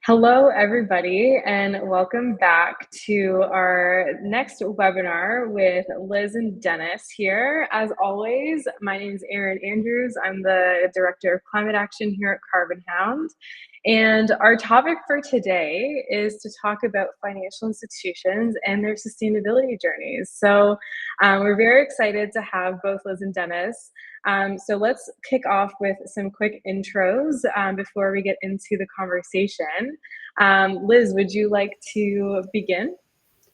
Hello, everybody, and welcome back to our next webinar with Liz and Dennis here. As always, my name is Erin Andrews. I'm the Director of Climate Action here at Carbonhound. And our topic for today is to talk about financial institutions and their sustainability journeys. So we're very excited to have both Liz and Dennis. So let's kick off with some quick intros before we get into the conversation. Liz, would you like to begin?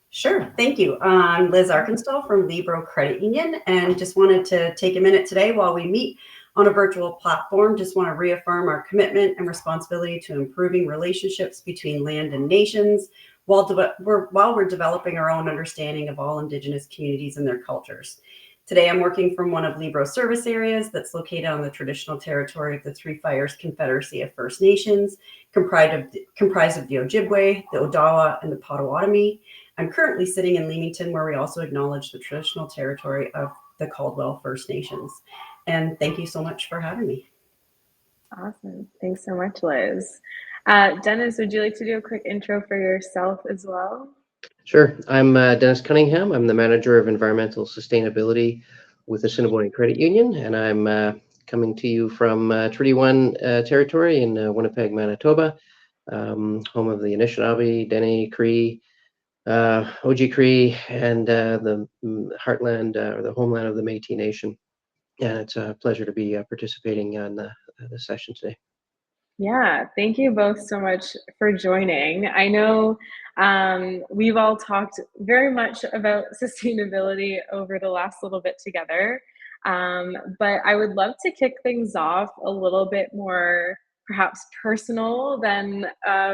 Sure, thank you. I'm Liz Arkinstall from Libro Credit Union, and just wanted to take a minute today while we meet on a virtual platform. Just want to reaffirm our commitment and responsibility to improving relationships between land and nations while we're developing our own understanding of all Indigenous communities and their cultures. Today, I'm working from one of Libro's service areas that's located on the traditional territory of the Three Fires Confederacy of First Nations, comprised of the Ojibwe, the Odawa, and the Potawatomi. I'm currently sitting in Leamington, where we also acknowledge the traditional territory of the Caldwell First Nations. And thank you so much for having me. Awesome. Thanks so much, Liz. Dennis, would you like to do a quick intro for yourself as well? Sure. I'm Dennis Cunningham. I'm the Manager of Environmental Sustainability with Assiniboine Credit Union, and I'm coming to you from Treaty 1 territory in Winnipeg, Manitoba, home of the Anishinaabe, Dene, Cree, Oji-Cree, and the heartland or the homeland of the Métis Nation. And it's a pleasure to be participating on the session today. Yeah, thank you both so much for joining. I know we've all talked very much about sustainability over the last little bit together, but I would love to kick things off a little bit more perhaps personal than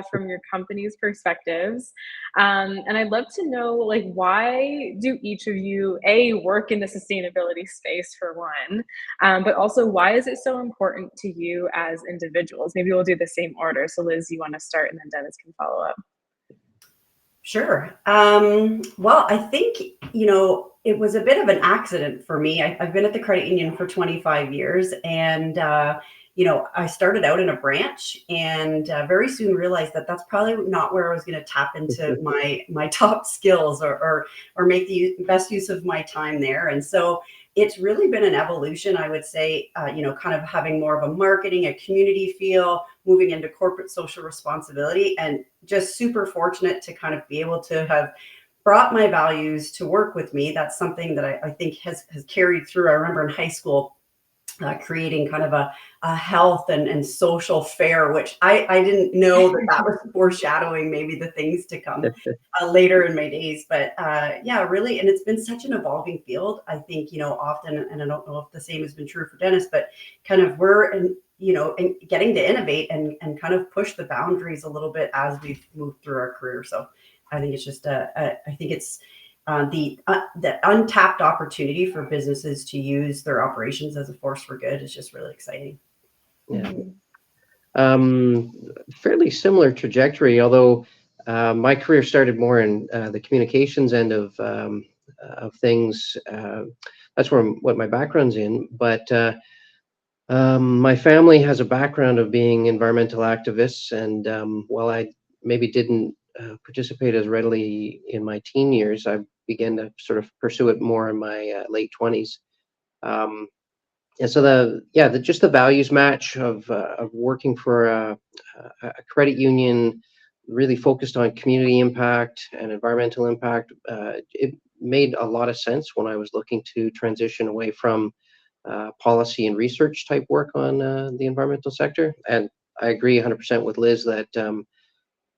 from your company's perspectives. And I'd love to know, like, why do each of you, A, work in the sustainability space for one, but also why is it so important to you as individuals? Maybe we'll do the same order. So Liz, you want to start and then Dennis can follow up. Sure. Well, I think, it was a bit of an accident for me. I've been at the credit union for 25 years and I started out in a branch and very soon realized that that's probably not where I was going to tap into my top skills or make the best use of my time there. And so it's really been an evolution, I would say, kind of having more of a marketing, a community feel, moving into corporate social responsibility, and just super fortunate to kind of be able to have brought my values to work with me. That's something that I think has carried through. I remember in high school, creating kind of a health and social fair, which I didn't know that was foreshadowing maybe the things to come later in my days. But yeah, really, and it's been such an evolving field. I think, often, and I don't know if the same has been true for Dennis, but kind of we're in, getting to innovate and kind of push the boundaries a little bit as we've moved through our career. So I think it's just, I think it's, the untapped opportunity for businesses to use their operations as a force for good is just really exciting. Yeah. Fairly similar trajectory, although my career started more in the communications end of things. That's what my background's in. But my family has a background of being environmental activists, and while I maybe didn't participate as readily in my teen years, I began to sort of pursue it more in my late 20s. And so just the values match of working for a credit union really focused on community impact and environmental impact. It made a lot of sense when I was looking to transition away from policy and research type work on the environmental sector. And I agree 100% with Liz that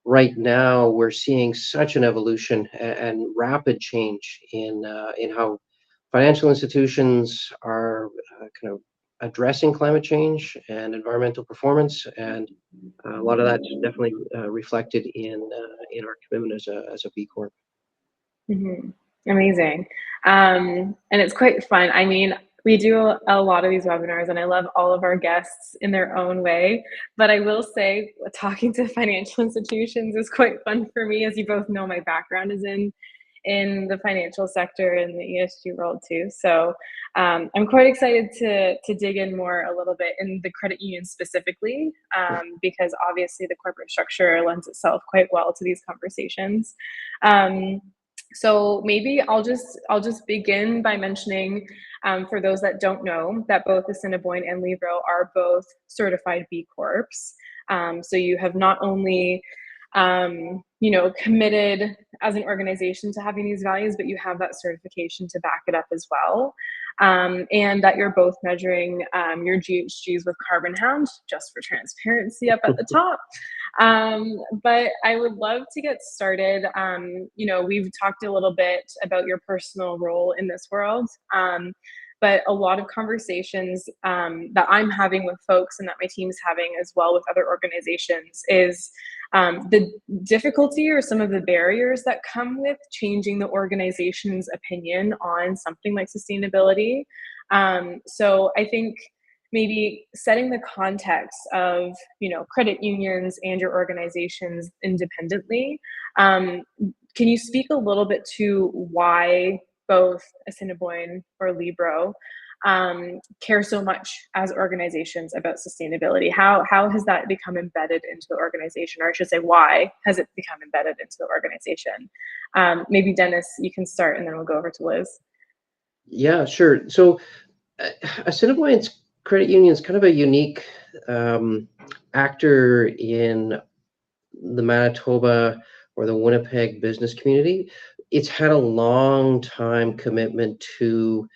right now we're seeing such an evolution and rapid change in how financial institutions are kind of addressing climate change and environmental performance, and a lot of that's definitely reflected in our commitment as a B Corp. Mm-hmm. Amazing. And it's quite fun. I mean, we do a lot of these webinars and I love all of our guests in their own way, but I will say talking to financial institutions is quite fun for me. As you both know, my background is in in the financial sector and the ESG world too. So I'm quite excited to dig in more a little bit in the credit union specifically, because obviously the corporate structure lends itself quite well to these conversations. So maybe I'll just begin by mentioning, for those that don't know, that both Assiniboine and Libro are both certified B Corps. So you have not only committed as an organization to having these values, but you have that certification to back it up as well. And that you're both measuring your GHGs with Carbonhound, just for transparency up at the top. But I would love to get started. We've talked a little bit about your personal role in this world. But a lot of conversations that I'm having with folks and that my team's having as well with other organizations is the difficulty or some of the barriers that come with changing the organization's opinion on something like sustainability. So I think maybe setting the context of, credit unions and your organizations independently, can you speak a little bit to why both Assiniboine or Libro care so much as organizations about sustainability? How has that become embedded into the organization, or I should say, why has it become embedded into the organization? Maybe Dennis, you can start, and then we'll go over to Liz. Yeah, sure. So Assiniboine Credit Union is kind of a unique actor in the Manitoba or the Winnipeg business community. It's had a long time commitment to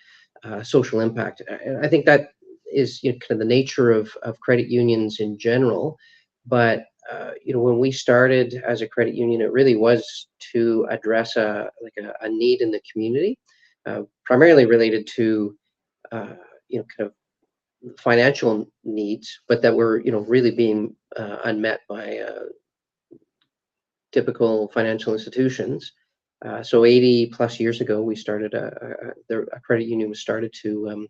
social impact. And I think that is kind of the nature of credit unions in general. But when we started as a credit union, it really was to address a need in the community, primarily related to kind of financial needs, but that were really being unmet by typical financial institutions. So 80 plus years ago, we started a credit union was started to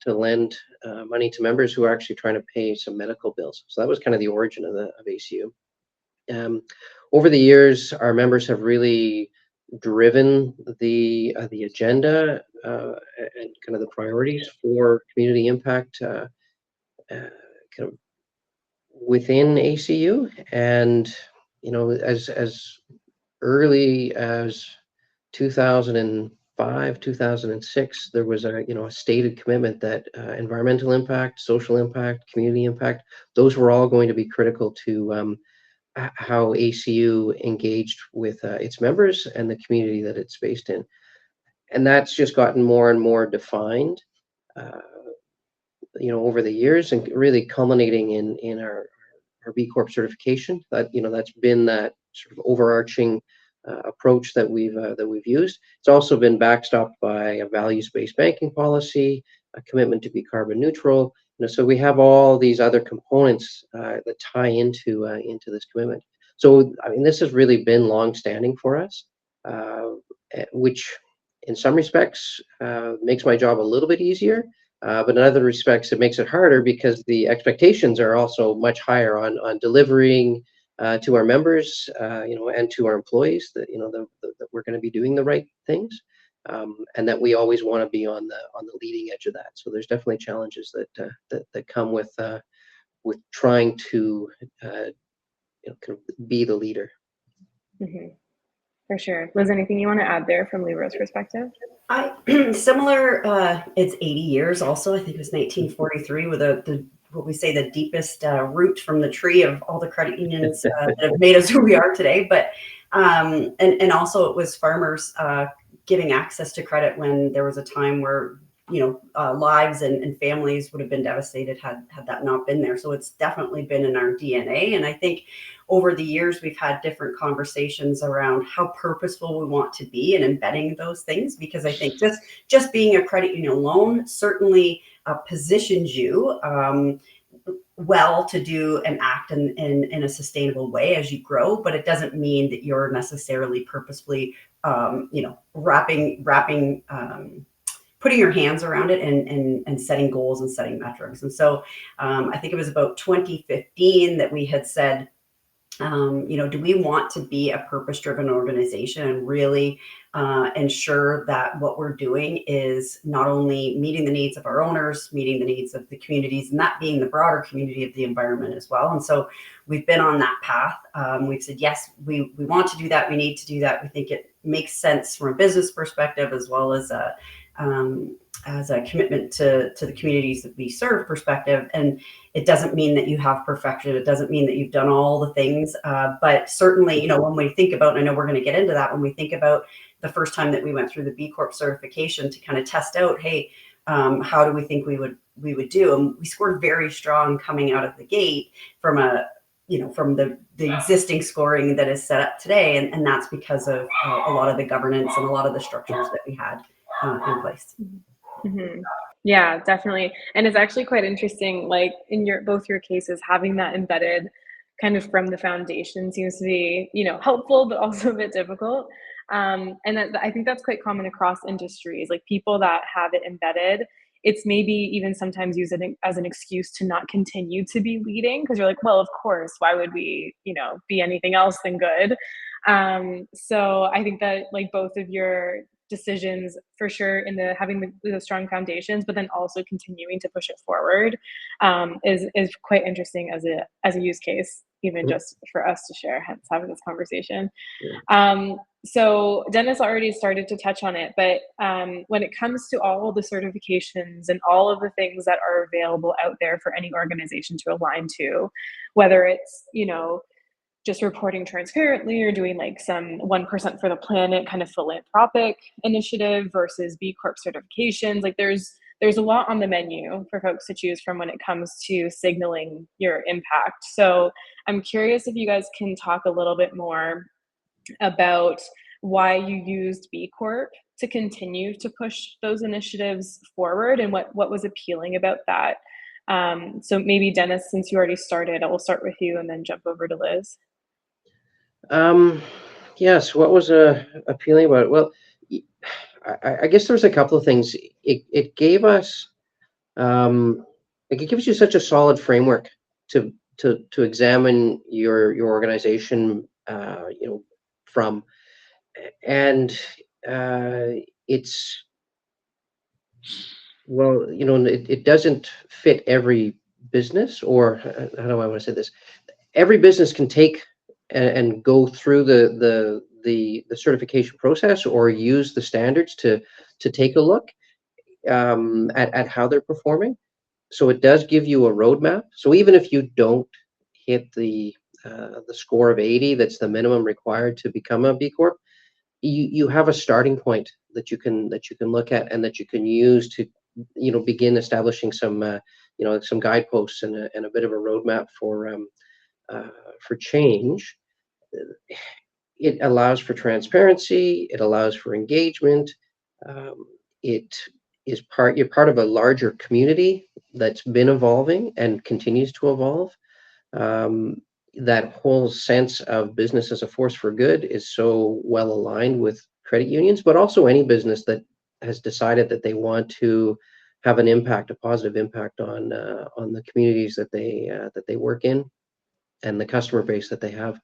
lend money to members who are actually trying to pay some medical bills. So that was kind of the origin of ACU. Over the years, our members have really driven the agenda and kind of the priorities for community impact kind of within ACU. And as early as 2005, 2006, there was a stated commitment that environmental impact, social impact, community impact, those were all going to be critical to how ACU engaged with its members and the community that it's based in. And that's just gotten more and more defined, over the years, and really culminating in our B Corp certification. That's been that sort of overarching approach that we've used. It's also been backstopped by a values-based banking policy, a commitment to be carbon neutral. So we have all these other components that tie into this commitment. So this has really been long-standing for us, which in some respects makes my job a little bit easier. But in other respects, it makes it harder because the expectations are also much higher on delivering to our members, and to our employees that that we're going to be doing the right things, and that we always want to be on the leading edge of that. So there's definitely challenges that come with trying to kind of be the leader. Mm-hmm. For sure. Liz, anything you want to add there from Libro's perspective? Similar, it's 80 years also. I think it was 1943 with what we say the deepest root from the tree of all the credit unions that have made us who we are today. But and also it was farmers giving access to credit when there was a time where lives and families would have been devastated had that not been there. So it's definitely been in our DNA. And I think over the years, we've had different conversations around how purposeful we want to be in embedding those things, because I think just being a credit union alone certainly positions you well to do and act in a sustainable way as you grow, but it doesn't mean that you're necessarily purposefully putting your hands around it and setting goals and setting metrics. And so I think it was about 2015 that we had said, Do we want to be a purpose-driven organization and really ensure that what we're doing is not only meeting the needs of our owners, meeting the needs of the communities, and that being the broader community of the environment as well. And so we've been on that path. We've said, yes, we want to do that. We need to do that. We think it makes sense from a business perspective as well as a commitment to the communities that we serve perspective. And it doesn't mean that you have perfection. It doesn't mean that you've done all the things. But certainly, when we think about, and I know we're going to get into that, when we think about the first time that we went through the B Corp certification to kind of test out, hey, how do we think we would do? And we scored very strong coming out of the gate from the existing scoring that is set up today. And that's because of a lot of the governance and a lot of the structures that we had in place. Mm-hmm. Yeah, definitely. And it's actually quite interesting, like in both your cases, having that embedded kind of from the foundation seems to be, helpful, but also a bit difficult. And I think that's quite common across industries, like people that have it embedded. It's maybe even sometimes used as an excuse to not continue to be leading, because you're like, well, of course, why would we, be anything else than good? So I think that like both of your decisions for sure in having the strong foundations, but then also continuing to push it forward is quite interesting as a use case, even just for us to share, hence having this conversation. Yeah. So Dennis already started to touch on it, but when it comes to all the certifications and all of the things that are available out there for any organization to align to, whether it's, just reporting transparently or doing like some 1% for the planet kind of philanthropic initiative versus B Corp certifications, like there's a lot on the menu for folks to choose from when it comes to signaling your impact. So I'm curious if you guys can talk a little bit more about why you used B Corp to continue to push those initiatives forward and what was appealing about that. So maybe Dennis, since you already started, I will start with you and then jump over to Liz. Yes, what was appealing about it? Well, I guess there's a couple of things. It gave us, it gives you such a solid framework to examine your organization, from, and it's, well, it doesn't fit every business, or how do I want to say this? Every business can take and go through the certification process or use the standards to take a look at how they're performing. So it does give you a roadmap. So even if you don't hit the score of 80, that's the minimum required to become a B Corp, you have a starting point that you can look at and that you can use to begin establishing some some guideposts and a bit of a roadmap for change. It allows for transparency. It allows for engagement. You're part of a larger community that's been evolving and continues to evolve. That whole sense of business as a force for good is so well aligned with credit unions, but also any business that has decided that they want to have an impact, a positive impact on the communities that they work in and the customer base that they have.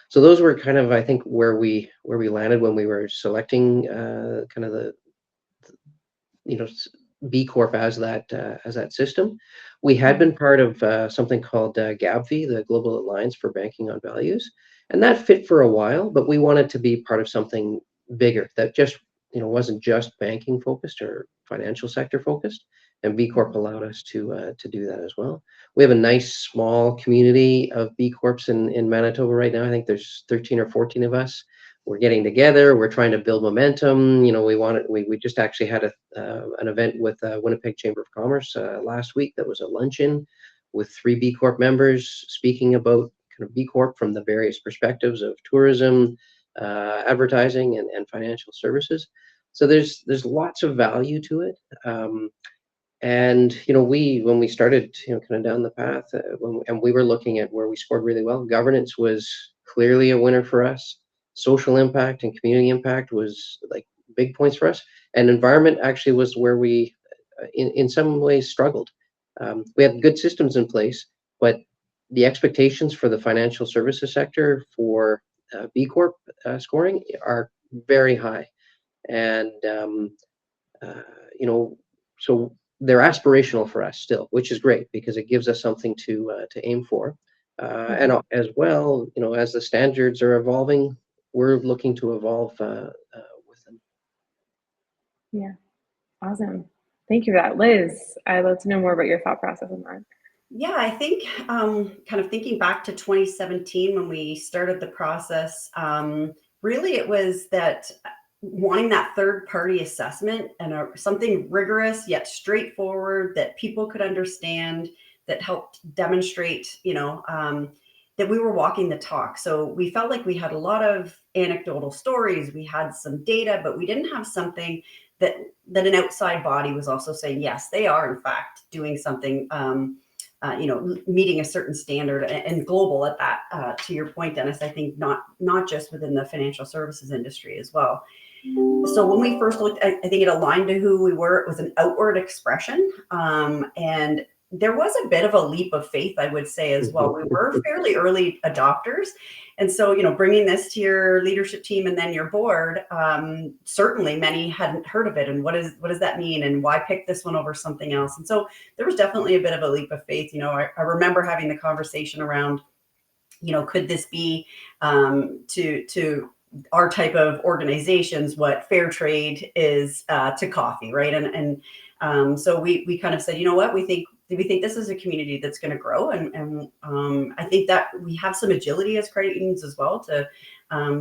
So those were kind of, I think, where we landed when we were selecting kind of the B Corp as that system. We had been part of something called GABV, the Global Alliance for Banking on Values, and that fit for a while. But we wanted to be part of something bigger that just wasn't just banking focused or financial sector focused. And B Corp allowed us to do that as well. We have a nice small community of B Corps in Manitoba right now. I think there's 13 or 14 of us. We're getting together. We're trying to build momentum. We just actually had an event with Winnipeg Chamber of Commerce last week. That was a luncheon with 3 B Corp members speaking about kind of B Corp from the various perspectives of tourism, advertising, and financial services. So there's lots of value to it. And when we started kind of down the path, and we were looking at where we scored really well, governance was clearly a winner for us. Social impact and community impact was like big points for us, and environment actually was where we, in some ways, struggled. We had good systems in place, but the expectations for the financial services sector for B Corp scoring are very high, and you know, so they're aspirational for us still, which is great because it gives us something to aim for. And as well, you know, as the standards are evolving, we're looking to evolve with them. Yeah, awesome. Thank you for that. Liz, I'd love to know more about your thought process on that. Yeah, I think kind of thinking back to 2017 when we started the process, really it was that wanting that third party assessment and something rigorous yet straightforward that people could understand, that helped demonstrate, that we were walking the talk. So we felt like we had a lot of anecdotal stories, we had some data, but we didn't have something that an outside body was also saying, yes, they are in fact doing something. Meeting a certain standard and global at that. To your point, Dennis, I think not just within the financial services industry as well. So when we first looked, I think it aligned to who we were. It was an outward expression, and there was a bit of a leap of faith, I would say, as well. We were fairly early adopters, and so bringing this to your leadership team and then your board, certainly many hadn't heard of it. And what does that mean? And why pick this one over something else? And so there was definitely a bit of a leap of faith. I remember having the conversation around, could this be to our type of organizations what fair trade is to coffee, right? And so we kind of said, you know what, we think this is a community that's going to grow, and I think that we have some agility as credit unions as well to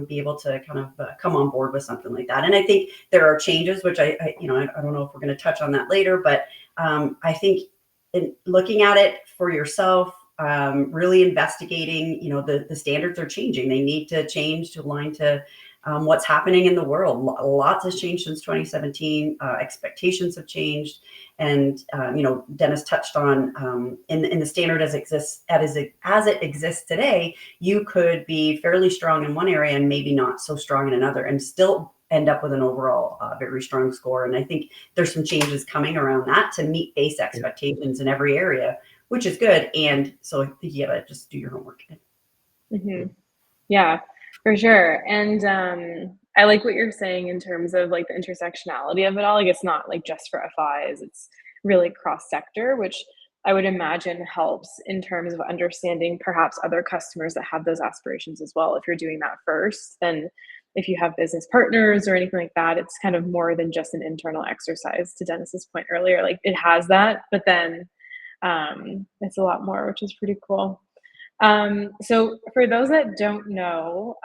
be able to kind of come on board with something like that. And I think there are changes, which I don't know if we're going to touch on that later, but I think in looking at it for yourself, really investigating, the standards are changing. They need to change to align to what's happening in the world. Lots has changed since 2017. Expectations have changed. And, Dennis touched on in the standard as it exists today, you could be fairly strong in one area and maybe not so strong in another and still end up with an overall very strong score. And I think there's some changes coming around that to meet base expectations in every area, which is good. And so I think you gotta just do your homework. Mm-hmm. Yeah, for sure. And I like what you're saying in terms of like the intersectionality of it all. Like it's not like just for FIs, it's really cross sector, which I would imagine helps in terms of understanding perhaps other customers that have those aspirations as well. If you're doing that first, then if you have business partners or anything like that, it's kind of more than just an internal exercise. To Dennis's point earlier, like it has that, but then it's a lot more, which is pretty cool. So for those that don't know,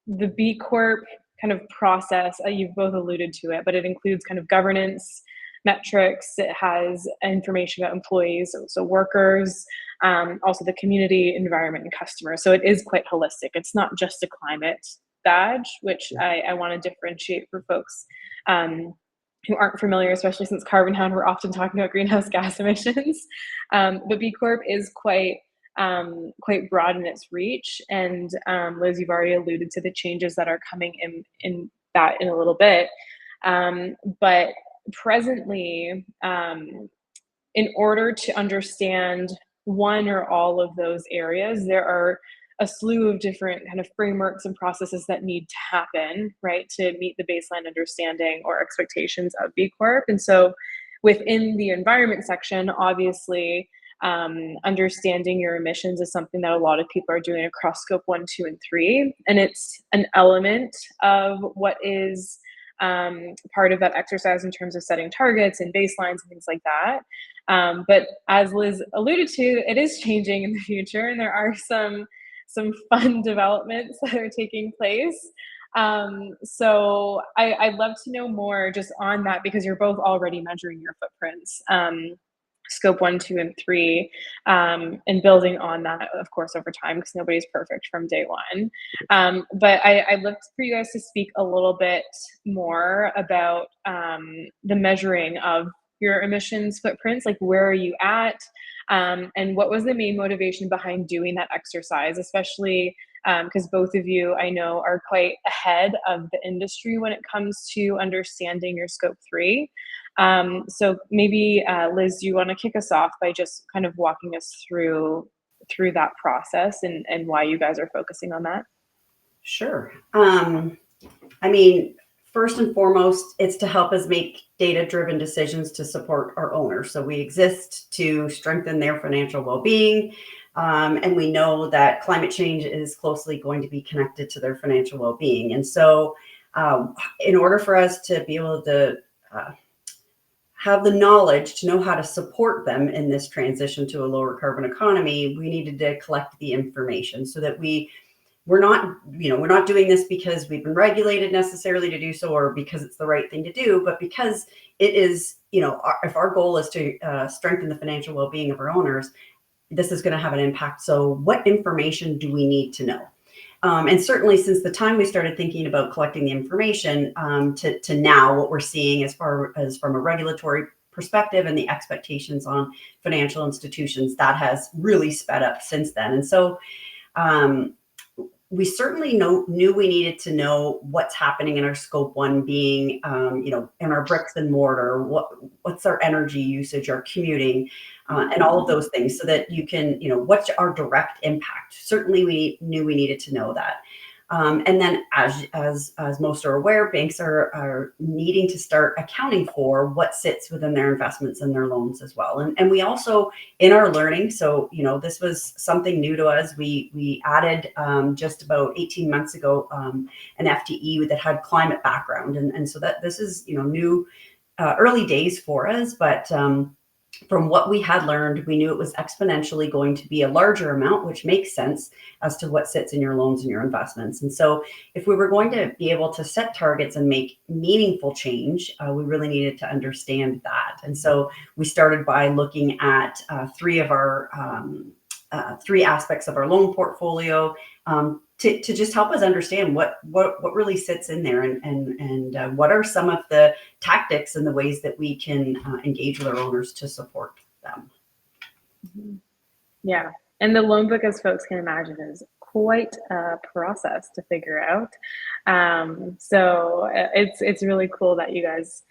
the B Corp kind of process, you've both alluded to it, but it includes kind of governance, metrics, it has information about employees, so workers, also the community, environment, and customers. So it is quite holistic. It's not just a climate badge, which I want to differentiate for folks who aren't familiar, especially since Carbonhound, we're often talking about greenhouse gas emissions. But B Corp is quite broad in its reach. And Liz, you've already alluded to the changes that are coming in that in a little bit. But presently, in order to understand one or all of those areas, there are a slew of different kind of frameworks and processes that need to happen, right, to meet the baseline understanding or expectations of B Corp. And so within the environment section, obviously, understanding your emissions is something that a lot of people are doing across scope 1, 2, and 3. And it's an element of what is part of that exercise in terms of setting targets and baselines and things like that. But as Liz alluded to, it is changing in the future, and there are some fun developments that are taking place. So I'd love to know more just on that, because you're both already measuring your footprints, scope 1, 2, and 3, and building on that, of course, over time, because nobody's perfect from day one. But I'd love for you guys to speak a little bit more about the measuring of your emissions footprints, like where are you at, and what was the main motivation behind doing that exercise, especially because both of you, I know, are quite ahead of the industry when it comes to understanding your scope 3. So maybe Liz, do you want to kick us off by just kind of walking us through through that process and why you guys are focusing on that? Sure. I mean, first and foremost, it's to help us make data-driven decisions to support our owners. So we exist to strengthen their financial well-being, and we know that climate change is closely going to be connected to their financial well-being. And so, in order for us to be able to have the knowledge to know how to support them in this transition to a lower carbon economy, we needed to collect the information so that we're not doing this because we've been regulated necessarily to do so or because it's the right thing to do, but because it is, if our goal is to strengthen the financial well-being of our owners, this is going to have an impact. So what information do we need to know? And certainly since the time we started thinking about collecting the information to now, what we're seeing as far as from a regulatory perspective and the expectations on financial institutions, that has really sped up since then. And so we certainly knew we needed to know what's happening in our scope one, being, in our bricks and mortar, what's our energy usage, our commuting, and all of those things, so that you can, what's our direct impact. Certainly we knew we needed to know that. And then as most are aware, banks are needing to start accounting for what sits within their investments and their loans as well. And we also, in our learning, so, this was something new to us. We added just about 18 months ago an FTE that had climate background. And so that this is, new, early days for us, but from what we had learned, we knew it was exponentially going to be a larger amount, which makes sense as to what sits in your loans and your investments. And so if we were going to be able to set targets and make meaningful change, we really needed to understand that. And so we started by looking at three aspects of our loan portfolio to just help us understand what really sits in there and what are some of the tactics and the ways that we can engage with our owners to support them. Yeah. And the loan book, as folks can imagine, is quite a process to figure out. So it's really cool that you guys,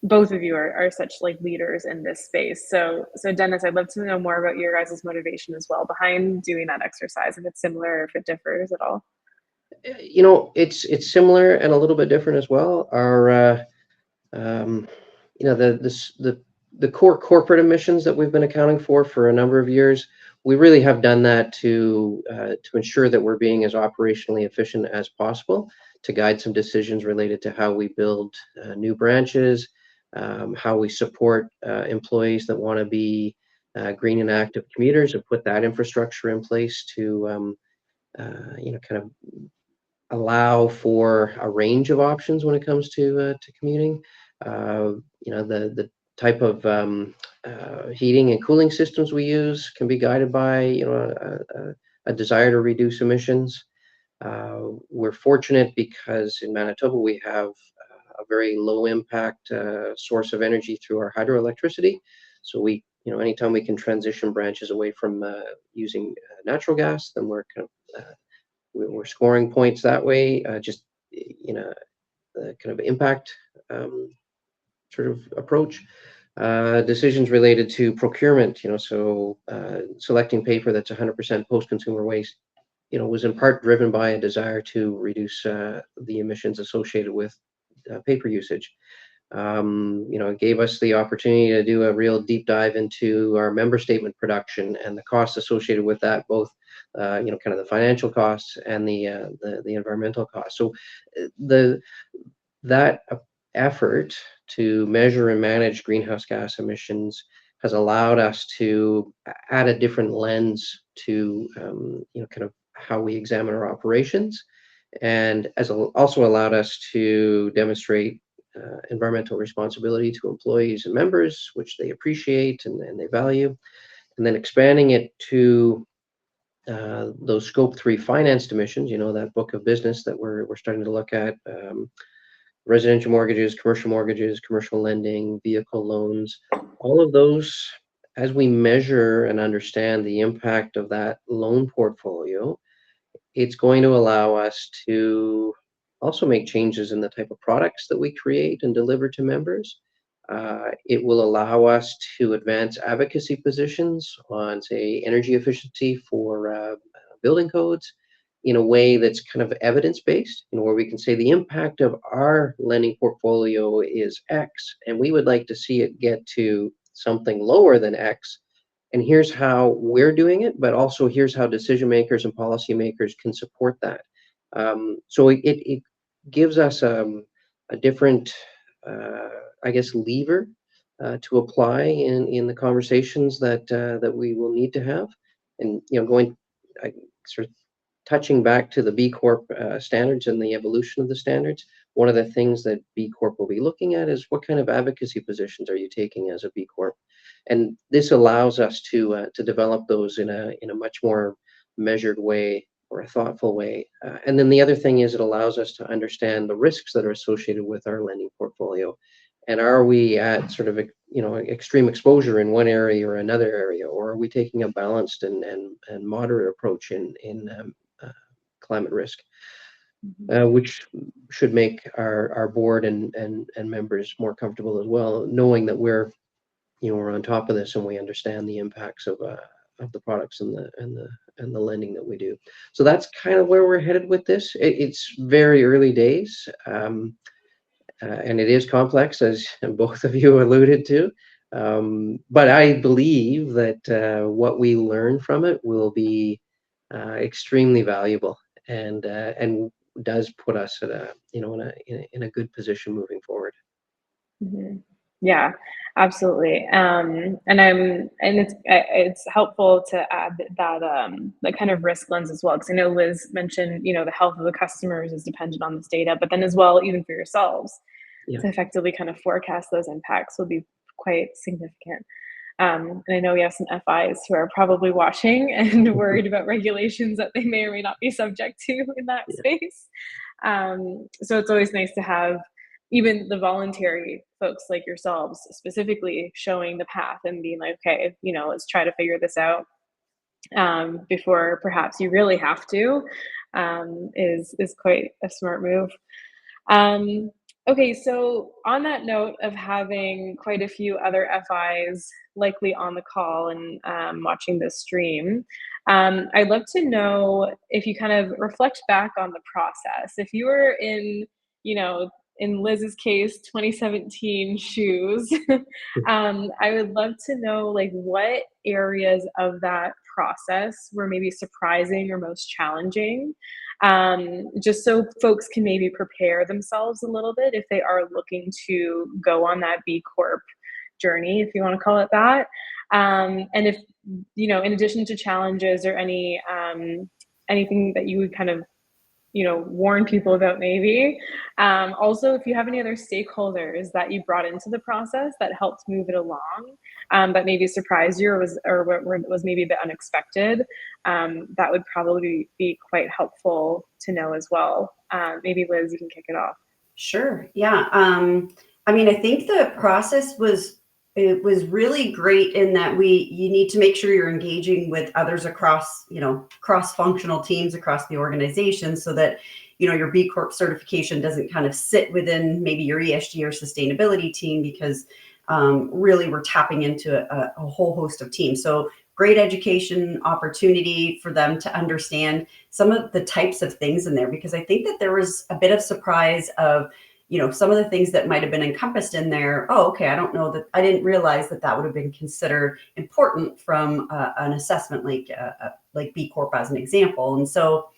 both of you are such like leaders in this space. So Dennis, I'd love to know more about your guys' motivation as well behind doing that exercise, if it's similar, if it differs at all. It's similar and a little bit different as well. Our the core corporate emissions that we've been accounting for a number of years, we really have done that to ensure that we're being as operationally efficient as possible, to guide some decisions related to how we build new branches, how we support employees that want to be green and active commuters, and put that infrastructure in place to kind of allow for a range of options when it comes to commuting. The type of heating and cooling systems we use can be guided by a desire to reduce emissions. We're fortunate because in Manitoba we have a very low impact source of energy through our hydroelectricity. So we, anytime we can transition branches away from using natural gas, then we're we're scoring points that way. Just kind of impact sort of approach. Decisions related to procurement, so selecting paper that's 100% post-consumer waste, was in part driven by a desire to reduce the emissions associated with paper usage. It gave us the opportunity to do a real deep dive into our member statement production and the costs associated with that, both kind of the financial costs and the environmental costs. So that effort to measure and manage greenhouse gas emissions has allowed us to add a different lens to kind of how we examine our operations, and has also allowed us to demonstrate environmental responsibility to employees and members, which they appreciate and they value. And then expanding it to those scope 3 financed emissions, that book of business that we're starting to look at, residential mortgages, commercial lending, vehicle loans, all of those, as we measure and understand the impact of that loan portfolio, it's going to allow us to also make changes in the type of products that we create and deliver to members, It will allow us to advance advocacy positions on, say, energy efficiency for building codes in a way that's kind of evidence-based, where we can say the impact of our lending portfolio is X, and we would like to see it get to something lower than X. And here's how we're doing it, but also here's how decision makers and policymakers can support that. So it gives us a different, I guess, lever to apply in the conversations that we will need to have. And going, sort of touching back to the B Corp standards and the evolution of the standards, one of the things that B Corp will be looking at is what kind of advocacy positions are you taking as a B Corp, and this allows us to develop those in a much more measured way or a thoughtful way. And then the other thing is it allows us to understand the risks that are associated with our lending portfolio, and are we at sort of extreme exposure in one area or another area, or are we taking a balanced and moderate approach in climate risk, which should make our board and members more comfortable as well, knowing that we're on top of this and we understand the impacts of the products and the lending that we do. So that's kind of where we're headed with this. It's very early days, and it is complex, as both of you alluded to. But I believe that what we learn from it will be extremely valuable, and does put us at in a good position moving forward. Mm-hmm. Yeah, absolutely. And it's helpful to add that kind of risk lens as well, because I know Liz mentioned, the health of the customers is dependent on this data, but then as well, even for yourselves, to effectively kind of forecast those impacts will be quite significant. And I know we have some FIs who are probably watching and worried about regulations that they may or may not be subject to in that space. So it's always nice to have even the voluntary folks like yourselves specifically showing the path and being like, okay, let's try to figure this out before perhaps you really have to, is quite a smart move. Okay, so on that note of having quite a few other FIs likely on the call and watching this stream, I'd love to know if you kind of reflect back on the process. If you were in Liz's case, 2017 shoes, I would love to know what areas of that process were maybe surprising or most challenging, just so folks can maybe prepare themselves a little bit if they are looking to go on that B Corp journey, if you want to call it that. And if, in addition to challenges or anything that you would kind of warn people about maybe. Also, if you have any other stakeholders that you brought into the process that helped move it along, that maybe surprised you or was maybe a bit unexpected, that would probably be quite helpful to know as well. Maybe Liz, you can kick it off. Sure. Yeah. I think the process was really great in that you need to make sure you're engaging with others across, cross-functional teams across the organization, so that, your B Corp certification doesn't kind of sit within maybe your ESG or sustainability team, because really we're tapping into a whole host of teams. So great education opportunity for them to understand some of the types of things in there, because I think that there was a bit of surprise of, some of the things that might have been encompassed in there. Oh, okay. I didn't realize that would have been considered important from an assessment like B Corp as an example. And so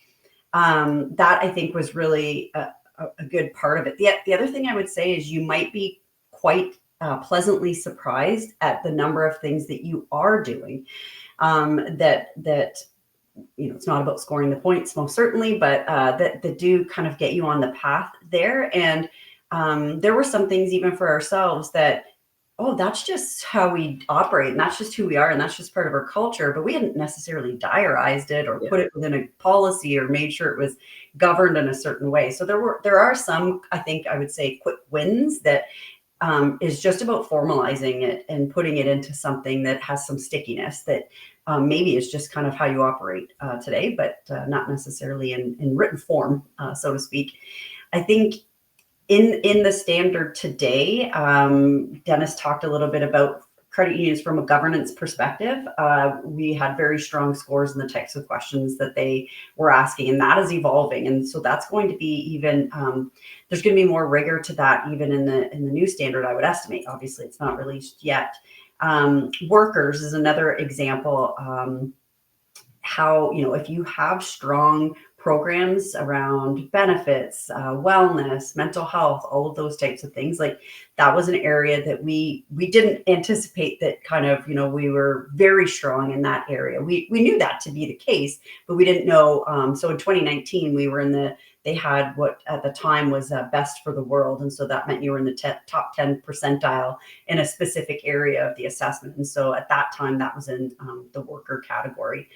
that I think was really a good part of it. The other thing I would say is you might be quite pleasantly surprised at the number of things that you are doing, that it's not about scoring the points, most certainly, but that do kind of get you on the path there. And there were some things even for ourselves that, that's just how we operate, and that's just who we are, and that's just part of our culture. But we hadn't necessarily diarized it or put it within a policy or made sure it was governed in a certain way. So there are some, I think I would say, quick wins that is just about formalizing it and putting it into something that has some stickiness that maybe is just kind of how you operate today, but not necessarily in written form, so to speak. I think in the standard today, Dennis talked a little bit about credit unions from a governance perspective. We had very strong scores in the types of questions that they were asking, and that is evolving. And so that's going to be even, there's going to be more rigor to that even in the new standard, I would estimate. Obviously, it's not released yet. Workers is another example. How, if you have strong programs around benefits, wellness, mental health, all of those types of things, like that was an area that we didn't anticipate that kind of, we were very strong in that area. We knew that to be the case, but we didn't know. So in 2019, we were they had what at the time was best for the world. And so that meant you were in the top 10 percentile in a specific area of the assessment. And so at that time, that was in the worker category.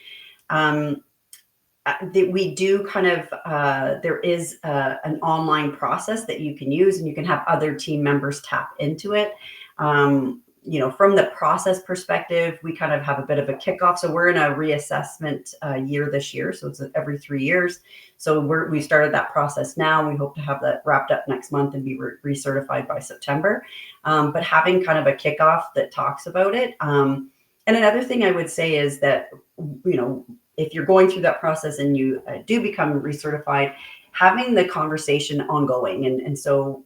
We do kind of, there is an online process that you can use, and you can have other team members tap into it. From the process perspective, we kind of have a bit of a kickoff. So we're in a reassessment year this year. So it's every 3 years. So we started that process now. We hope to have that wrapped up next month and be recertified by September. But having kind of a kickoff that talks about it. And another thing I would say is that, if you're going through that process and you do become recertified, having the conversation ongoing. And so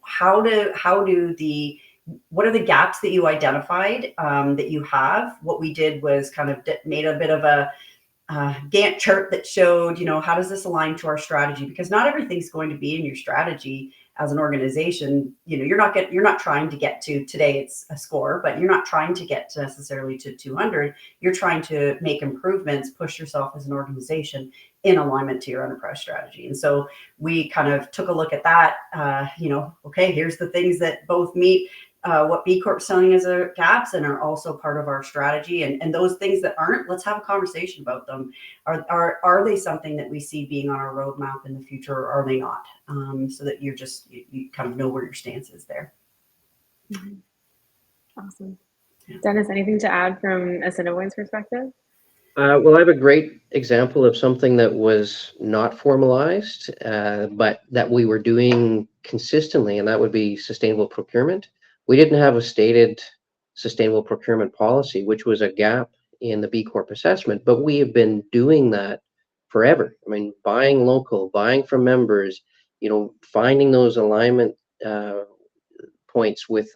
what are the gaps that you identified that you have? What we did was kind of made a bit of a Gantt chart that showed, how does this align to our strategy? Because not everything's going to be in your strategy as an organization. You're not trying to get to, today it's a score, but you're not trying to get necessarily to 200. You're trying to make improvements, push yourself as an organization in alignment to your enterprise strategy. And so we kind of took a look at that, okay, here's the things that both meet what B Corp selling as a gaps and are also part of our strategy, and those things that aren't, let's have a conversation about them. Are they something that we see being on our roadmap in the future, or are they not? So that you kind of know where your stance is there. Mm-hmm. Awesome. Yeah. Dennis, anything to add from Assiniboine's perspective? Well, I have a great example of something that was not formalized, but that we were doing consistently, and that would be sustainable procurement. We didn't have a stated sustainable procurement policy, which was a gap in the B Corp assessment, but we have been doing that forever. I mean, buying local, buying from members, finding those alignment points with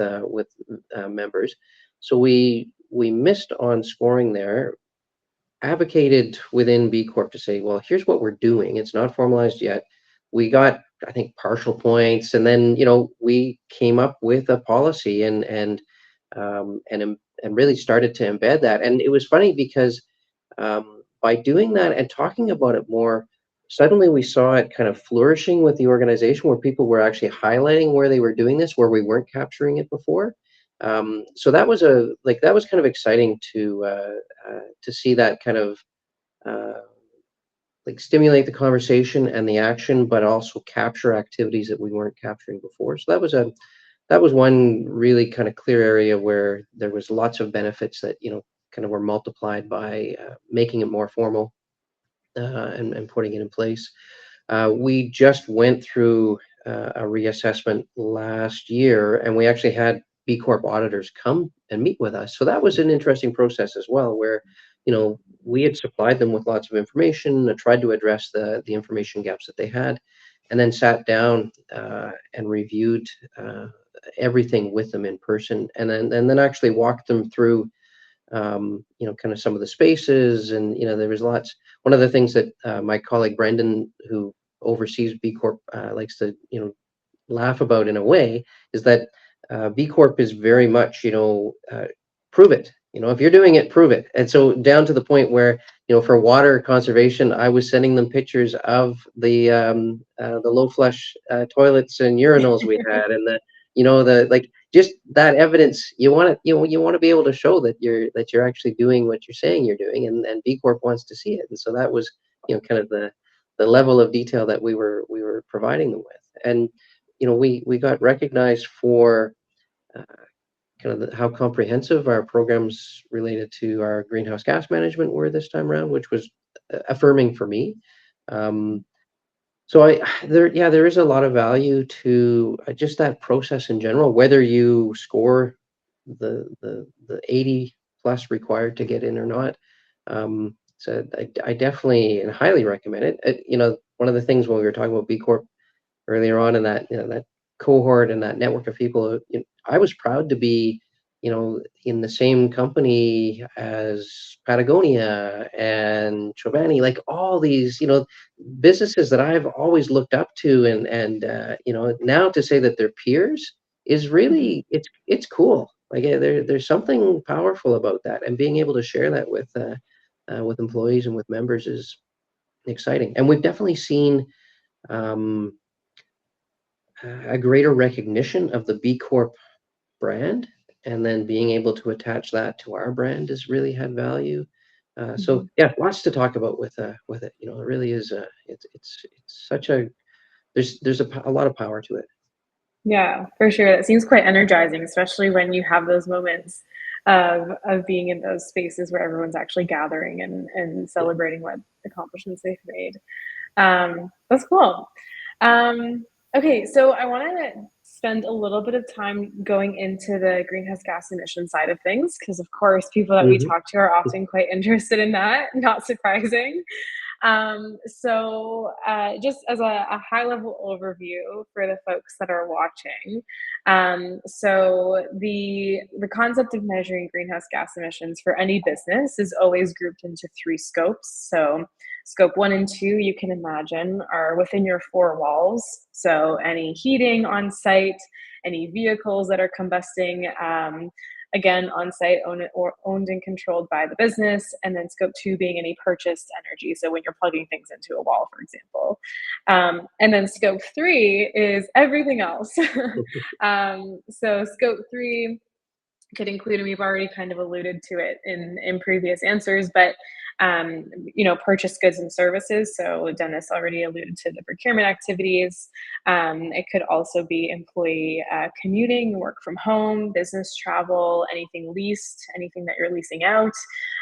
members. So we missed on scoring there. Advocated within B Corp to say, well, here's what we're doing. It's not formalized yet. We got, I think, partial points, and then we came up with a policy and really started to embed that. And it was funny because by doing that and talking about it more, suddenly we saw it kind of flourishing with the organization, where people were actually highlighting where they were doing this, where we weren't capturing it before. So that was kind of exciting to see that kind of stimulate the conversation and the action, but also capture activities that we weren't capturing before. So that was one really kind of clear area where there was lots of benefits that kind of were multiplied by making it more formal and putting it in place. We just went through a reassessment last year, and we actually had B Corp auditors come and meet with us. So that was an interesting process as well, where we had supplied them with lots of information, tried to address the information gaps that they had, and then sat down and reviewed everything with them in person, and then actually walked them through kind of some of the spaces. And there was lots. One of the things that my colleague Brendan, who oversees B Corp, likes to laugh about in a way, is that B Corp is very much prove it. If you're doing it, prove it. And so down to the point where for water conservation, I was sending them pictures of the low flush toilets and urinals we had, and just that evidence. You want to be able to show that you're actually doing what you're saying you're doing, and B Corp wants to see it. And so that was kind of the level of detail that we were providing them with. And we got recognized for kind of how comprehensive our programs related to our greenhouse gas management were this time around, which was affirming for me. So there is a lot of value to just that process in general, whether you score the 80 plus required to get in or not. So I definitely and highly recommend it. One of the things when we were talking about B Corp earlier on in that that cohort and that network of people, I was proud to be in the same company as Patagonia and Chobani, like all these businesses that I've always looked up to, and now to say that they're peers is Mhm. really it's cool. Like there's something powerful about that, and being able to share that with employees and with members is exciting. And we've definitely seen um, a greater recognition of the B Corp brand, and then being able to attach that to our brand has really had value. So Mhm. yeah, lots to talk about with it. It really is. It's such a a lot of power to it. Yeah, for sure. That seems quite energizing, especially when you have those moments of being in those spaces where everyone's actually gathering and Yeah. celebrating what accomplishments they've made. That's cool. Okay, so I want to spend a little bit of time going into the greenhouse gas emission side of things, because of course, people that we Hmm. talk to are often quite interested in that. Not surprising. Just as a high level overview for the folks that are watching, the concept of measuring greenhouse gas emissions for any business is always grouped into three scopes. So scope 1 and 2, you can imagine, are within your four walls. So any heating on site, any vehicles that are combusting, again, on site, owned and controlled by the business. And then scope 2 being any purchased energy. So when you're plugging things into a wall, for example. And then scope 3 is everything else. So scope 3 could include, and we've already kind of alluded to it in previous answers, but purchase goods and services. So Dennis already alluded to the procurement activities. It could also be employee commuting, work from home, business travel, anything leased, anything that you're leasing out,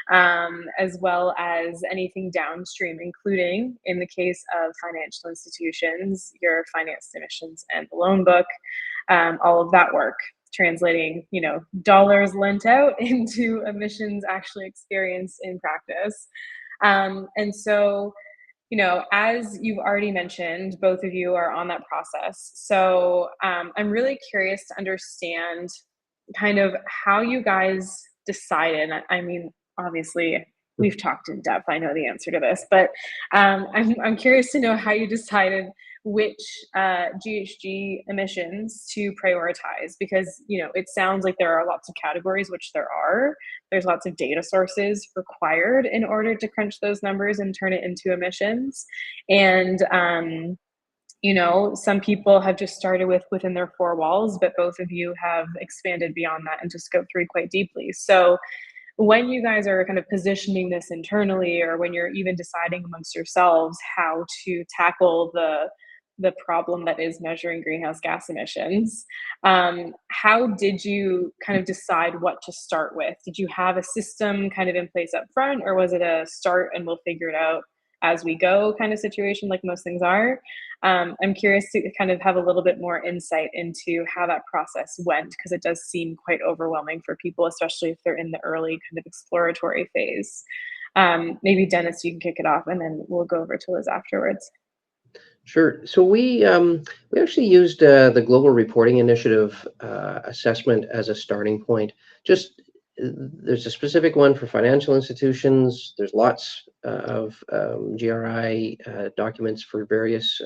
as well as anything downstream, including, in the case of financial institutions, your finance emissions and the loan book, all of that work, translating dollars lent out into emissions actually experienced in practice. And so as you've already mentioned, both of you are on that process. So I'm really curious to understand kind of how you guys decided. I mean, obviously, we've talked in depth. I know the answer to this, but I'm curious to know how you decided which GHG emissions to prioritize, because it sounds like there are lots of categories, which there are. There's lots of data sources required in order to crunch those numbers and turn it into emissions. And some people have just started within their four walls, but both of you have expanded beyond that into scope 3 quite deeply. So when you guys are kind of positioning this internally, or when you're even deciding amongst yourselves how to tackle the problem that is measuring greenhouse gas emissions, how did you kind of decide what to start with? Did you have a system kind of in place up front, or was it a start and we'll figure it out as we go kind of situation, like most things are? I'm curious to kind of have a little bit more insight into how that process went, because it does seem quite overwhelming for people, especially if they're in the early kind of exploratory phase. Maybe Dennis, you can kick it off, and then we'll go over to Liz afterwards. Sure. So we actually used the Global Reporting Initiative assessment as a starting point. Just there's a specific one for financial institutions. There's lots of GRI documents for various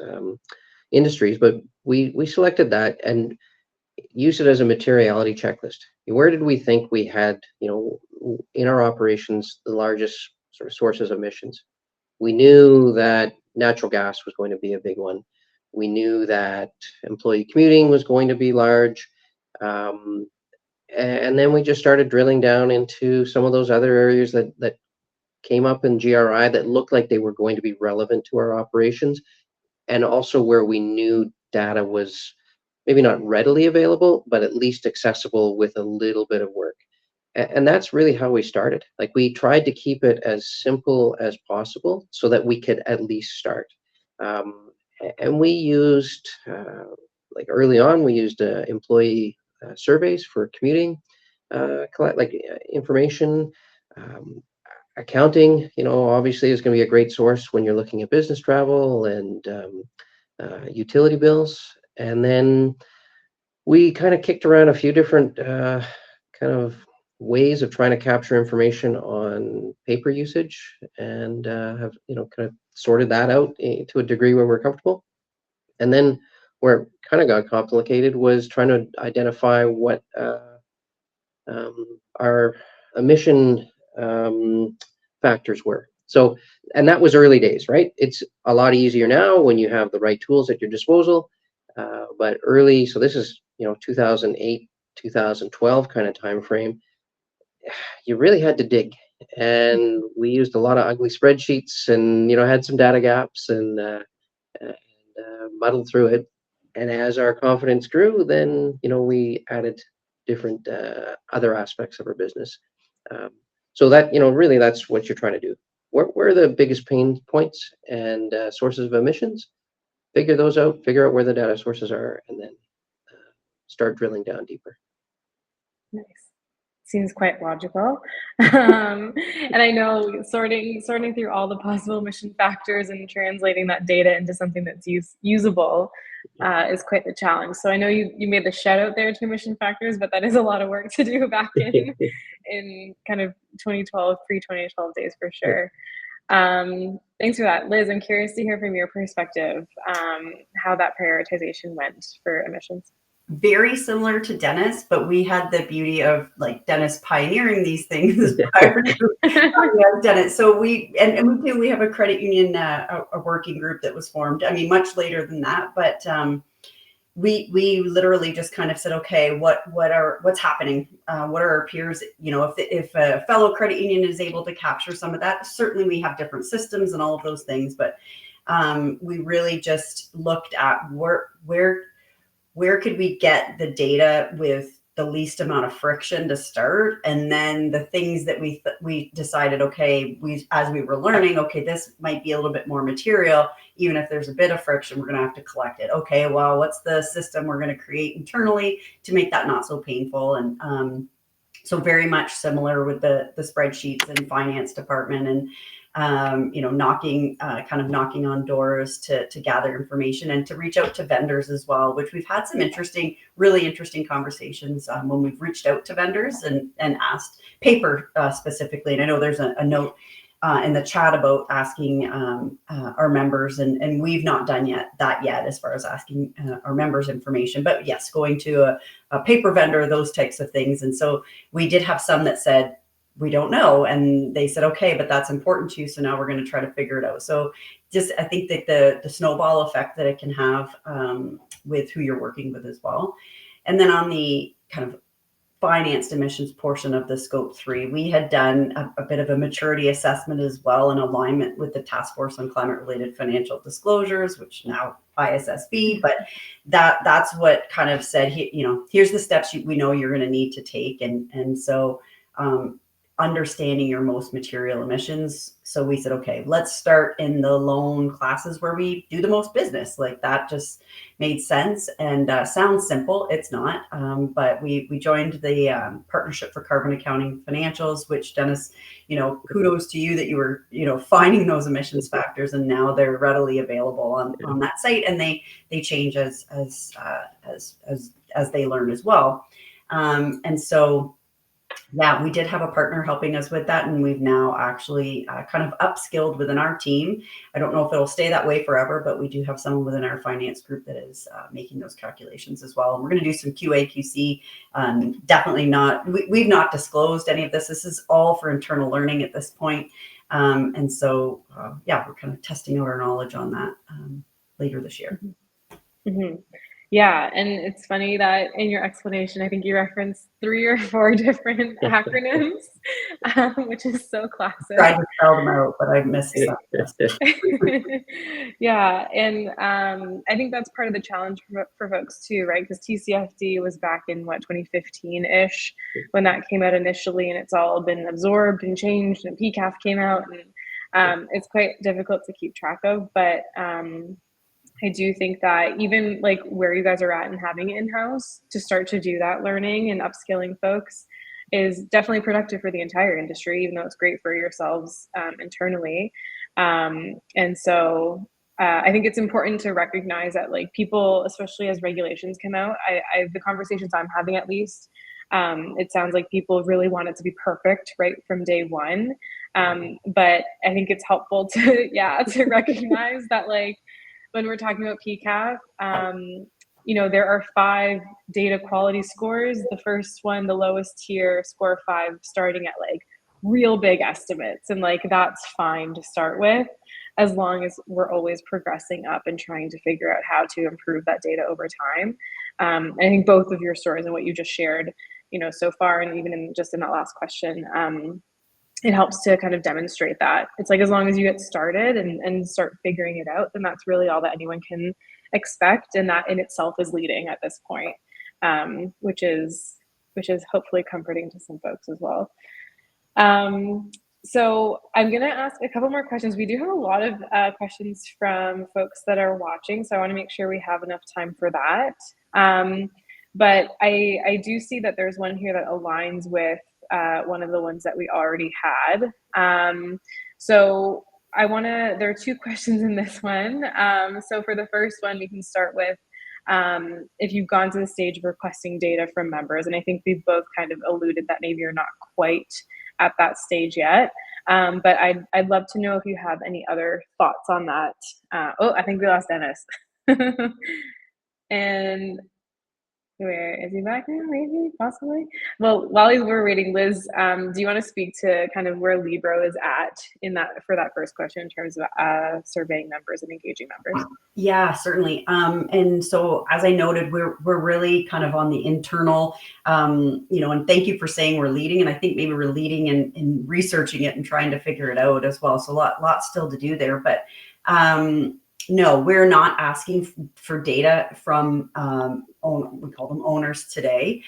industries, but we selected that and used it as a materiality checklist. Where did we think we had, in our operations, the largest sort of sources of emissions? We knew that natural gas was going to be a big one. We knew that employee commuting was going to be large. Um, and then we just started drilling down into some of those other areas that came up in GRI that looked like they were going to be relevant to our operations, and also where we knew data was maybe not readily available, but at least accessible with a little bit of work. And that's really how we started. Like we tried to keep it as simple as possible so that we could at least start. Um, And we used, like early on, we used employee surveys for commuting, collect like information. Um, Accounting, obviously is going to be a great source when you're looking at business travel and utility bills. And then we kind of kicked around a few different kind of ways of trying to capture information on paper usage, and have kind of sorted that out to a degree where we're comfortable. And then where it kind of got complicated was trying to identify what our emission factors were. So, and that was early days, right? It's a lot easier now when you have the right tools at your disposal. But early, so this is 2008, 2012 kind of time frame. You really had to dig, and we used a lot of ugly spreadsheets, and had some data gaps, and muddled through it. And as our confidence grew, then we added different other aspects of our business. So that really that's what you're trying to do. Where are the biggest pain points and sources of emissions? Figure those out. Figure out where the data sources are, and then start drilling down deeper. Nice. Seems quite logical. And I know sorting through all the possible emission factors and translating that data into something that's usable is quite the challenge. So I know you made the shout out there to emission factors, but that is a lot of work to do back in kind of 2012, pre-2012 days for sure. Thanks for that. Liz, I'm curious to hear from your perspective how that prioritization went for emissions. Very similar to Dennis, but we had the beauty of like Dennis pioneering these things prior to Dennis. So we have a credit union, a working group that was formed. I mean, much later than that, but we literally just kind of said, okay, what's happening? What are our peers? If a fellow credit union is able to capture some of that, certainly we have different systems and all of those things, but we really just looked at where could we get the data with the least amount of friction to start, and then the things that we decided, okay, as we were learning, okay, this might be a little bit more material. Even if there's a bit of friction, we're going to have to collect it. Okay, well, what's the system we're going to create internally to make that not so painful? And so very much similar with the spreadsheets and finance department, and knocking on doors to gather information and to reach out to vendors as well, which we've had some really interesting conversations when we've reached out to vendors and asked paper specifically. And I know there's a note in the chat about asking our members, and we've not done that yet as far as asking our members information, but yes, going to a paper vendor, those types of things. And so we did have some that said, we don't know. And they said, okay, but that's important to you. So now we're going to try to figure it out. So just, I think that the snowball effect that it can have with who you're working with as well. And then on the kind of financed emissions portion of the scope 3, we had done a bit of a maturity assessment as well in alignment with the Task Force on Climate Related Financial Disclosures, which now ISSB, but that's what kind of said, here's the steps we know you're going to need to take. And so understanding your most material emissions. So we said, okay, let's start in the loan classes where we do the most business. Like that just made sense and sounds simple. It's not, but we joined the Partnership for Carbon Accounting Financials, which Dennis, kudos to you that you were, finding those emissions factors, and now they're readily available on that site, and they change as they learn as well. And so yeah, we did have a partner helping us with that, and we've now actually kind of upskilled within our team. I don't know if it'll stay that way forever, but we do have someone within our finance group that is making those calculations as well. And we're going to do some QA, QC. Definitely not, we've not disclosed any of this. This is all for internal learning at this point. And so, yeah, we're kind of testing out our knowledge on that later this year. Mm-hmm. Yeah, and it's funny that in your explanation, I think you referenced 3 or 4 different acronyms, which is so classic. I tried to spell them out, but I missed some. Yeah, and I think that's part of the challenge for folks too, right? Because TCFD was back in 2015-ish when that came out initially, and it's all been absorbed and changed, and PCAF came out, and it's quite difficult to keep track of, but I do think that even like where you guys are at and having it in-house to start to do that learning and upskilling folks is definitely productive for the entire industry, even though it's great for yourselves internally. And so I think it's important to recognize that like people, especially as regulations come out, the conversations I'm having at least, it sounds like people really want it to be perfect right from day one. But I think it's helpful to, yeah, to recognize that like when we're talking about PCAF, there are 5 data quality scores. The first one, the lowest tier, score 5, starting at like real big estimates. And like that's fine to start with, as long as we're always progressing up and trying to figure out how to improve that data over time. I think both of your stories and what you just shared, so far, and even in that last question, it helps to kind of demonstrate that it's like as long as you get started and start figuring it out, then that's really all that anyone can expect, and that in itself is leading at this point, which is hopefully comforting to some folks as well. So I'm going to ask a couple more questions. We do have a lot of questions from folks that are watching, so I want to make sure we have enough time for that. But I do see that there's one here that aligns with one of the ones that we already had. So there are 2 questions in this one. So for the first one, we can start with if you've gone to the stage of requesting data from members, and I think we've both kind of alluded that maybe you're not quite at that stage yet. But I'd love to know if you have any other thoughts on that. I think we lost Dennis. And where is he back now? Maybe, possibly. Well, while we're waiting, Liz, do you want to speak to kind of where Libro is at for that first question in terms of surveying members and engaging members? Yeah, certainly. And so, as I noted, we're really kind of on the internal, and thank you for saying we're leading. And I think maybe we're leading in researching it and trying to figure it out as well. So lots still to do there, but. No, we're not asking for data from, we call them owners today.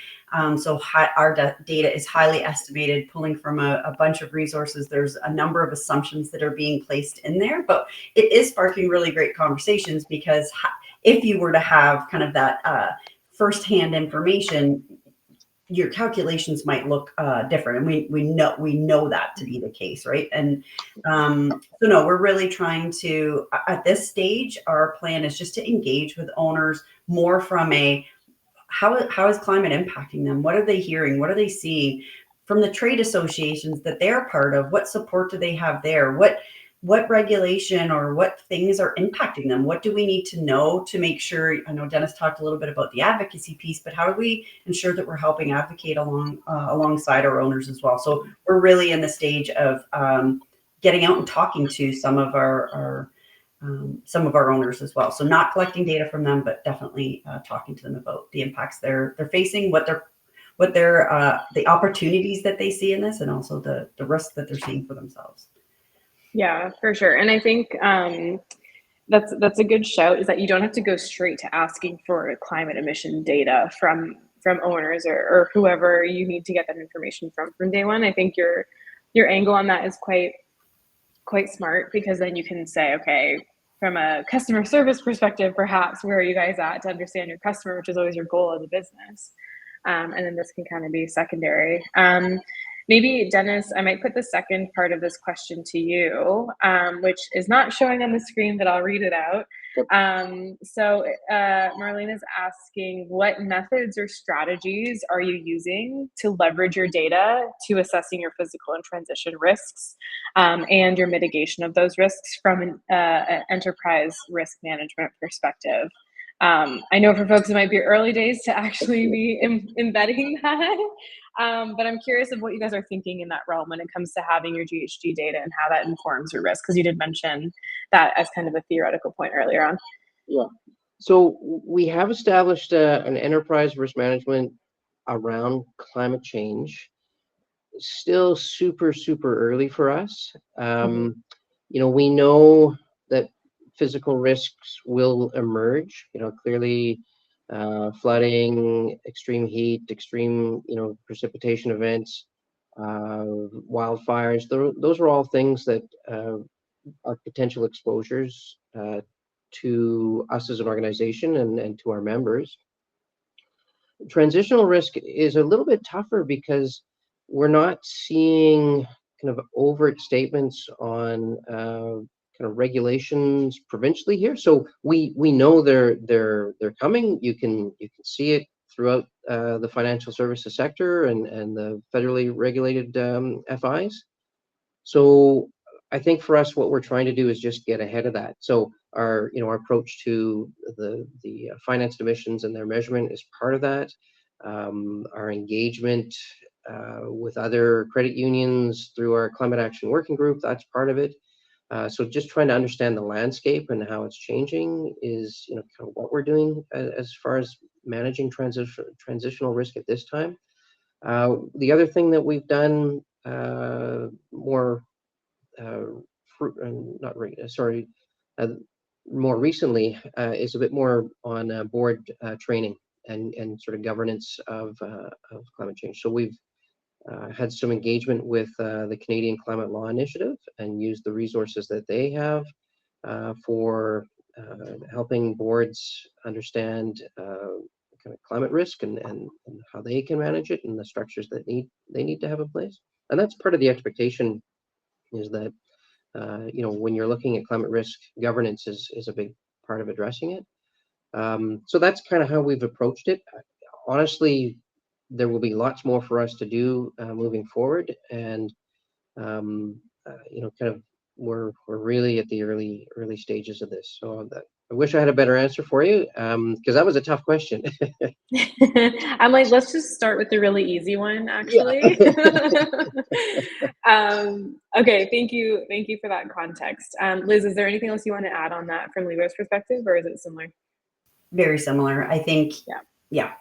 So our data is highly estimated, pulling from a bunch of resources. There's a number of assumptions that are being placed in there, but it is sparking really great conversations, because if you were to have kind of that firsthand information, your calculations might look different, and we know that to be the case, right? And so no, we're really trying to, at this stage, our plan is just to engage with owners more from a how is climate impacting them? What are they hearing? What are they seeing from the trade associations that they're part of? What support do they have there? What regulation or what things are impacting them? What do we need to know to make sure? I know Dennis talked a little bit about the advocacy piece, but how do we ensure that we're helping advocate alongside our owners as well? So we're really in the stage of getting out and talking to some of our owners as well. So not collecting data from them, but definitely talking to them about the impacts they're facing, what they're the opportunities that they see in this, and also the risks that they're seeing for themselves. Yeah, for sure. And I think that's a good shout, is that you don't have to go straight to asking for climate emission data from owners or whoever you need to get that information from day one. I think your angle on that is quite smart, because then you can say, okay, from a customer service perspective, perhaps, where are you guys at to understand your customer, which is always your goal as a business. And then this can kind of be secondary. Maybe, Dennis, I might put the second part of this question to you, which is not showing on the screen, but I'll read it out. So Marlene is asking, what methods or strategies are you using to leverage your data to assessing your physical and transition risks and your mitigation of those risks from an enterprise risk management perspective? I know for folks it might be early days to actually be embedding that, but I'm curious of what you guys are thinking in that realm when it comes to having your GHG data and how that informs your risk, because you did mention that as kind of a theoretical point earlier on. Yeah. So we have established an enterprise risk management around climate change. Still super early for us. We know that physical risks will emerge. Clearly, flooding, extreme heat, extreme precipitation events, wildfires. Those are all things that are potential exposures to us as an organization and to our members. Transitional risk is a little bit tougher because we're not seeing kind of overt statements on kind of regulations provincially here. So we know they're coming. You can see it throughout the financial services sector and the federally regulated FIs. So I think for us, what we're trying to do is just get ahead of that. So our approach to the financed emissions and their measurement is part of that. Our engagement with other credit unions through our climate action working group, that's part of it. So just trying to understand the landscape and how it's changing is kind of what we're doing as far as managing transitional risk at this time. The other thing that we've done more more recently is a bit more on board training and sort of governance of climate change. So we've had some engagement with the Canadian Climate Law Initiative and used the resources that they have for helping boards understand kind of climate risk and how they can manage it and the structures that they need to have in place. And that's part of the expectation, is that when you're looking at climate risk, governance is a big part of addressing it. So that's kind of how we've approached it. Honestly, there will be lots more for us to do moving forward, and kind of we're really at the early stages of this. So I wish I had a better answer for you, because that was a tough question. I'm like, let's just start with the really easy one, actually. Yeah. Okay, thank you for that context. Liz, is there anything else you want to add on that from Libro's perspective, or is it similar? Very similar, I think. Yeah.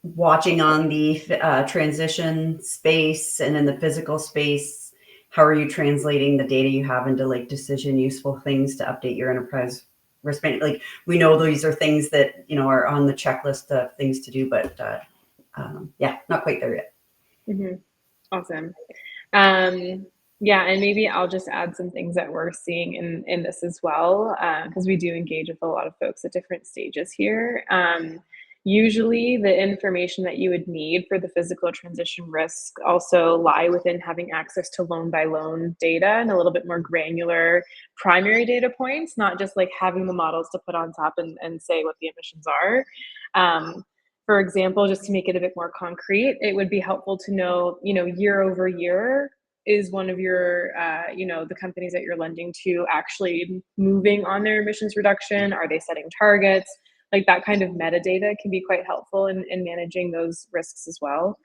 Watching on the transition space and in the physical space, how are you translating the data you have into like decision useful things to update your enterprise risk management? Like, we know these are things that are on the checklist of things to do, but not quite there yet. Mm-hmm. Awesome. Yeah, and maybe I'll just add some things that we're seeing in this as well, because we do engage with a lot of folks at different stages here. Usually the information that you would need for the physical transition risk also lie within having access to loan by loan data and a little bit more granular primary data points, not just like having the models to put on top and say what the emissions are. For example, just to make it a bit more concrete, it would be helpful to know, year over year, is one of your, the companies that you're lending to actually moving on their emissions reduction? Are they setting targets? Like, that kind of metadata can be quite helpful in managing those risks as well,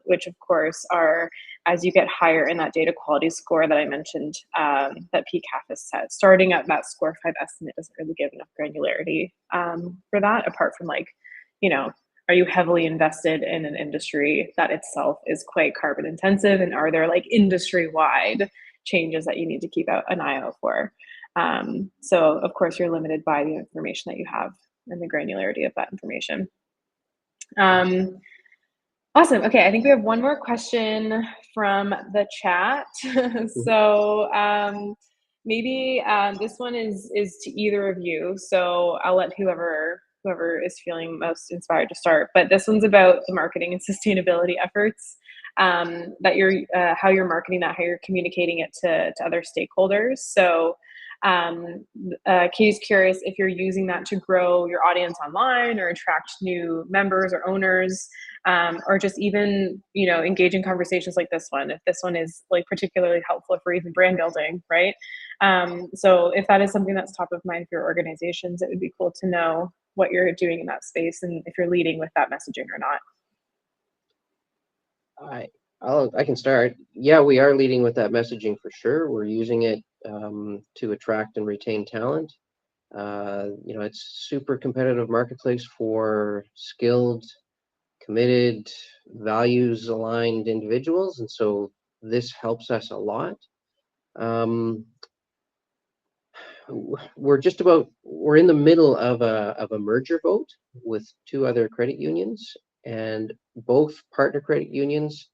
which of course are, as you get higher in that data quality score that I mentioned, that PCAF has set. Starting at that score 5 estimate doesn't really give enough granularity for that, apart from like, are you heavily invested in an industry that itself is quite carbon intensive, and are there like industry-wide changes that you need to keep an eye out for? So of course you're limited by the information that you have and the granularity of that information. Awesome. Okay, I think we have one more question from the chat. So maybe this one is to either of you. So I'll let whoever is feeling most inspired to start. But this one's about the marketing and sustainability efforts, that you're how you're marketing that, how you're communicating it to other stakeholders. So Katie's curious if you're using that to grow your audience online or attract new members or owners, or just even, engage in conversations like this one, if this one is like particularly helpful for even brand building, right? So if that is something that's top of mind for your organizations, it would be cool to know what you're doing in that space and if you're leading with that messaging or not. I can start. Yeah, we are leading with that messaging for sure. We're using it to attract and retain talent. It's super competitive marketplace for skilled, committed, values aligned individuals, and so this helps us a lot. We're in the middle of a merger vote with 2 other credit unions, and both partner credit unions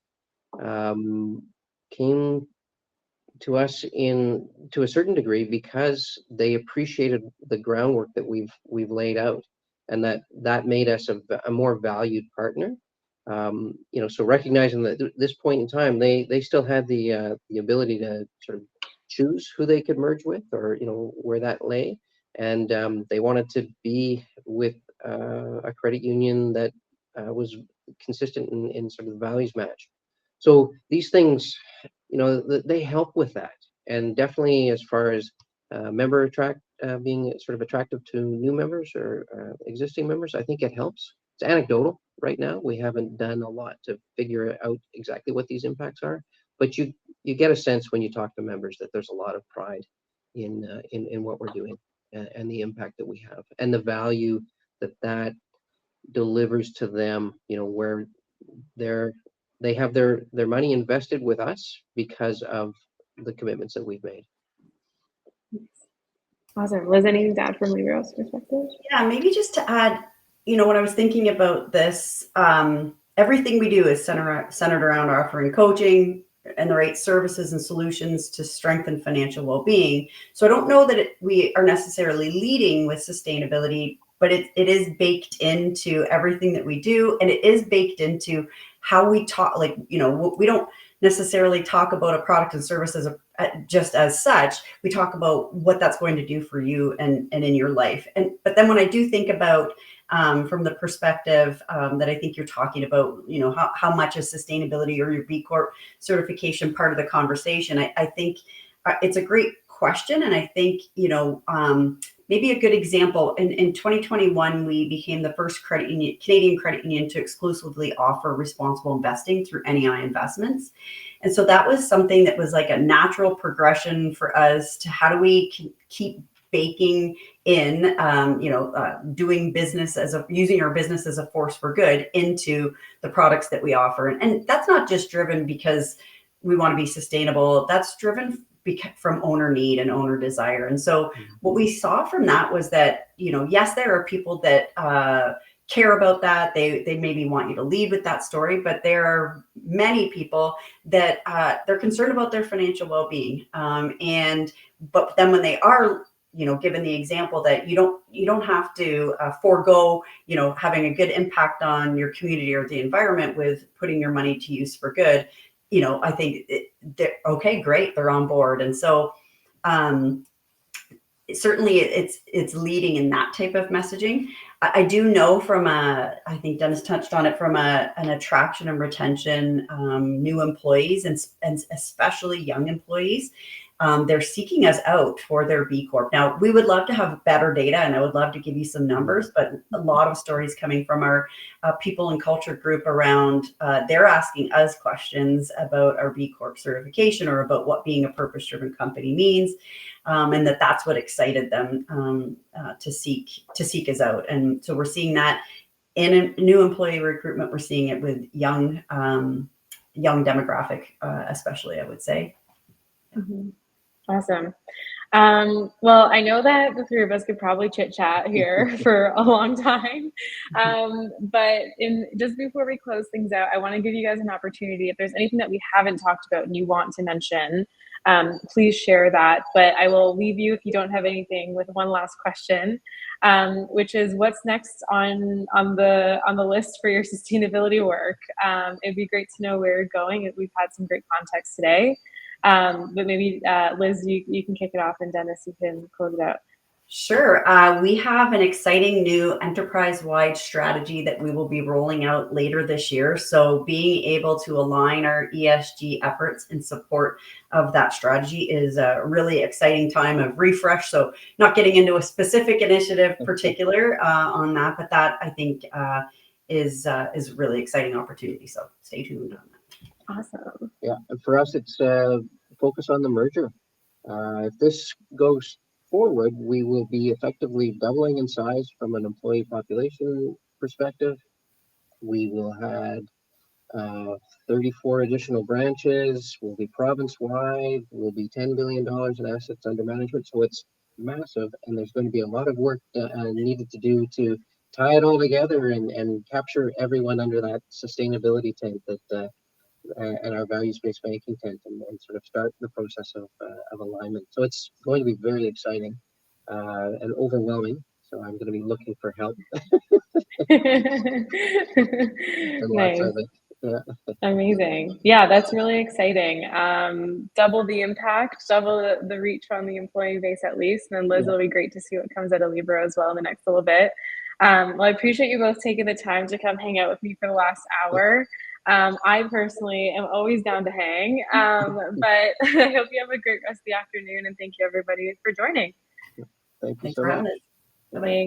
came to us to a certain degree because they appreciated the groundwork that we've laid out, and that made us a more valued partner. So recognizing that at this point in time, they still had the ability to sort of choose who they could merge with, or where that lay, and they wanted to be with a credit union that was consistent in sort of the values match. So these things, they help with that, and definitely as far as being sort of attractive to new members or existing members, I think it helps. It's anecdotal right now. We haven't done a lot to figure out exactly what these impacts are, but you get a sense when you talk to members that there's a lot of pride in what we're doing, and the impact that we have, and the value that delivers to them. Where they have their money invested with us because of the commitments that we've made. Awesome. Liz, anything to add from Libro's perspective? Yeah, maybe just to add, when I was thinking about this, everything we do is centered around offering coaching and the right services and solutions to strengthen financial well-being. So I don't know that we are necessarily leading with sustainability, but it is baked into everything that we do, and it is baked into how we talk. Like, we don't necessarily talk about a product and service just as such. We talk about what that's going to do for you and in your life. But then when I do think about from the perspective that I think you're talking about, how much is sustainability or your B Corp certification part of the conversation? I think it's a great question. And I think, maybe a good example, in 2021, we became the first Canadian credit union to exclusively offer responsible investing through NEI investments. And so that was something that was like a natural progression for us to how do we keep baking in, doing business using our business as a force for good into the products that we offer. And that's not just driven because we want to be sustainable. That's driven from owner need and owner desire. And so what we saw from that was that, yes, there are people that care about that. They maybe want you to lead with that story, but there are many people that they're concerned about their financial well-being. But then when they are, given the example that you don't have to forego, having a good impact on your community or the environment with putting your money to use for good, I think okay, great, they're on board. And so certainly it's leading in that type of messaging. I do know I think Dennis touched on it, from an attraction and retention, new employees and especially young employees. They're seeking us out for their B Corp. Now, we would love to have better data, and I would love to give you some numbers, but a lot of stories coming from our people and culture group around, they're asking us questions about our B Corp certification or about what being a purpose-driven company means, and that's what excited them to seek us out. And so we're seeing that in a new employee recruitment. We're seeing it with young demographic, especially, I would say. Mm-hmm. Awesome. Well, I know that the three of us could probably chit chat here for a long time. But just before we close things out, I want to give you guys an opportunity. If there's anything that we haven't talked about and you want to mention, please share that. But I will leave you, if you don't have anything, with one last question, which is, what's next on the list for your sustainability work? It'd be great to know where you're going. We've had some great context today. But maybe Liz, you can kick it off, and Dennis, you can close it out. Sure. We have an exciting new enterprise-wide strategy that we will be rolling out later this year. So being able to align our ESG efforts in support of that strategy is a really exciting time of refresh. So not getting into a specific initiative particular on that, but that I think is a really exciting opportunity. So stay tuned on that. Awesome. Yeah, and for us, it's focus on the merger. If this goes forward, we will be effectively doubling in size from an employee population perspective. We will have 34 additional branches. We'll be province-wide. We'll be $10 billion in assets under management. So it's massive, and there's going to be a lot of work needed to do to tie it all together and capture everyone under that sustainability tent and our values-based banking tent and sort of start the process of alignment. So it's going to be very exciting and overwhelming. So I'm going to be looking for help and lots Nice. of it. Yeah. Amazing. Yeah, that's really exciting. Double the impact, double the reach on the employee base at least. And then Liz, Yeah. it'll be great to see what comes out of Libro as well in the next little bit. Well, I appreciate you both taking the time to come hang out with me for the last hour. I personally am always down to hang, but I hope you have a great rest of the afternoon and thank you everybody for joining. Thank you Thanks so for much. having us. Bye-bye. Thanks.